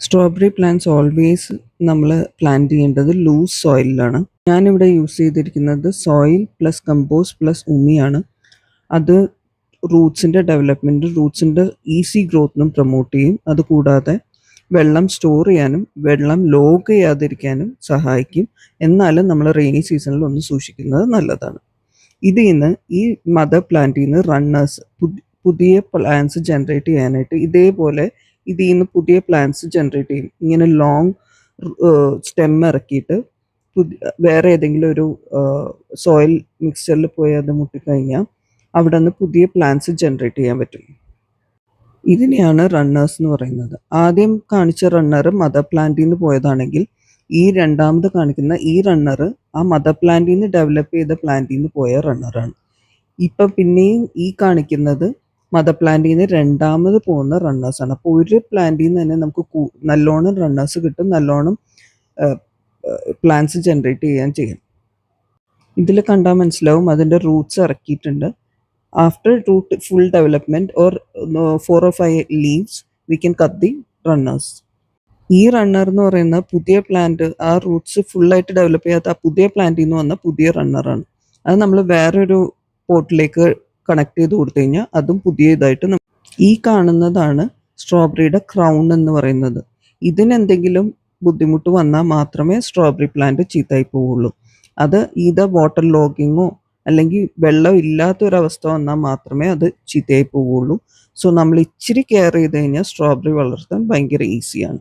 Strawberry plants always നമ്മൾ plant ചെയ്യേണ്ടത് loose സോയിലിലാണ്. ഞാനിവിടെ യൂസ് ചെയ്തിരിക്കുന്നത് സോയിൽ പ്ലസ് കമ്പോസ്റ്റ് പ്ലസ് ഉമിയാണ്. അത് റൂട്ട്സിൻ്റെ ഡെവലപ്മെൻറ്റ്, റൂട്ട്സിൻ്റെ ഈസി ഗ്രോത്തിനും പ്രൊമോട്ട് ചെയ്യും. അതുകൂടാതെ വെള്ളം സ്റ്റോർ ചെയ്യാനും വെള്ളം ലോക്ക് ചെയ്യാതിരിക്കാനും സഹായിക്കും. എന്നാലും നമ്മൾ റെയിനി സീസണിൽ ഒന്ന് സൂക്ഷിക്കുന്നത് നല്ലതാണ്. ഇതിൽ നിന്ന് ഈ മദർ പ്ലാന്റിൽ നിന്ന് റണ്ണേഴ്സ് പുതിയ പ്ലാന്റ്സ് ജനറേറ്റ് ചെയ്യാനായിട്ട് ഇതേപോലെ ഇതിൽ നിന്ന് പുതിയ പ്ലാന്റ്സ് ജനറേറ്റ് ചെയ്യും. ഇങ്ങനെ ലോങ് സ്റ്റെം ഇറക്കിയിട്ട് വേറെ ഏതെങ്കിലും ഒരു സോയിൽ മിക്സ്ചറിൽ പോയി അത് മുട്ടിക്കഴിഞ്ഞാൽ അവിടെ നിന്ന് പുതിയ പ്ലാന്റ്സ് ജനറേറ്റ് ചെയ്യാൻ പറ്റും. ഇതിനെയാണ് റണ്ണേഴ്സ് എന്ന് പറയുന്നത്. ആദ്യം കാണിച്ച റണ്ണർ മദർ പ്ലാന്റിൽ നിന്ന് പോയതാണെങ്കിൽ ഈ രണ്ടാമത് കാണിക്കുന്ന ഈ റണ്ണർ ആ മദർ പ്ലാന്റിൽ നിന്ന് ഡെവലപ്പ് ചെയ്ത പ്ലാന്റിൽ നിന്ന് പോയ റണ്ണറാണ്. ഇപ്പം പിന്നെയും ഈ കാണിക്കുന്നത് മദർ പ്ലാന്റിൽ നിന്ന് രണ്ടാമത് പോകുന്ന റണ്ണേഴ്സാണ്. അപ്പോൾ ഒരു പ്ലാന്റിൽ നിന്ന് തന്നെ നമുക്ക് നല്ലോണം റണ്ണേഴ്സ് കിട്ടും, നല്ലോണം പ്ലാന്റ്സ് ജനറേറ്റ് ചെയ്യും. ഇതിൽ കണ്ടാൽ മനസ്സിലാവും അതിൻ്റെ റൂട്ട്സ് ഇറക്കിയിട്ടുണ്ട്. After root full development or 4 or 5 leaves we can cut the runners. ഈ റണ്ണർ എന്ന് പറയുന്ന പുതിയ പ്ലാന്റ്, ആ റൂട്ട്സ് ഫുള്ളായിട്ട് ഡെവലപ്പ് ചെയ്യാത്ത ആ പുതിയ പ്ലാന്റിൽ നിന്ന് വന്ന പുതിയ റണ്ണറാണ്. അത് നമ്മൾ വേറൊരു പോട്ടിലേക്ക് കണക്ട് ചെയ്ത് കൊടുത്തു കഴിഞ്ഞാൽ അതും പുതിയ ഇതായിട്ട് ഈ കാണുന്നതാണ് സ്ട്രോബെറിയുടെ ക്രൗൺ എന്ന് പറയുന്നത്. ഇതിനെന്തെങ്കിലും ബുദ്ധിമുട്ട് വന്നാൽ മാത്രമേ സ്ട്രോബെറി പ്ലാന്റ് ചീത്തയായി പോവുള്ളൂ. അത് വാട്ടർ ലോഗിങ്ങോ അല്ലെങ്കിൽ വെള്ളം ഇല്ലാത്തൊരവസ്ഥ വന്നാൽ മാത്രമേ അത് ചീത്തയായി പോവുള്ളൂ. സോ നമ്മൾ ഇച്ചിരി കെയർ ചെയ്ത് കഴിഞ്ഞാൽ സ്ട്രോബെറി വളർത്താൻ ഭയങ്കര ഈസിയാണ്.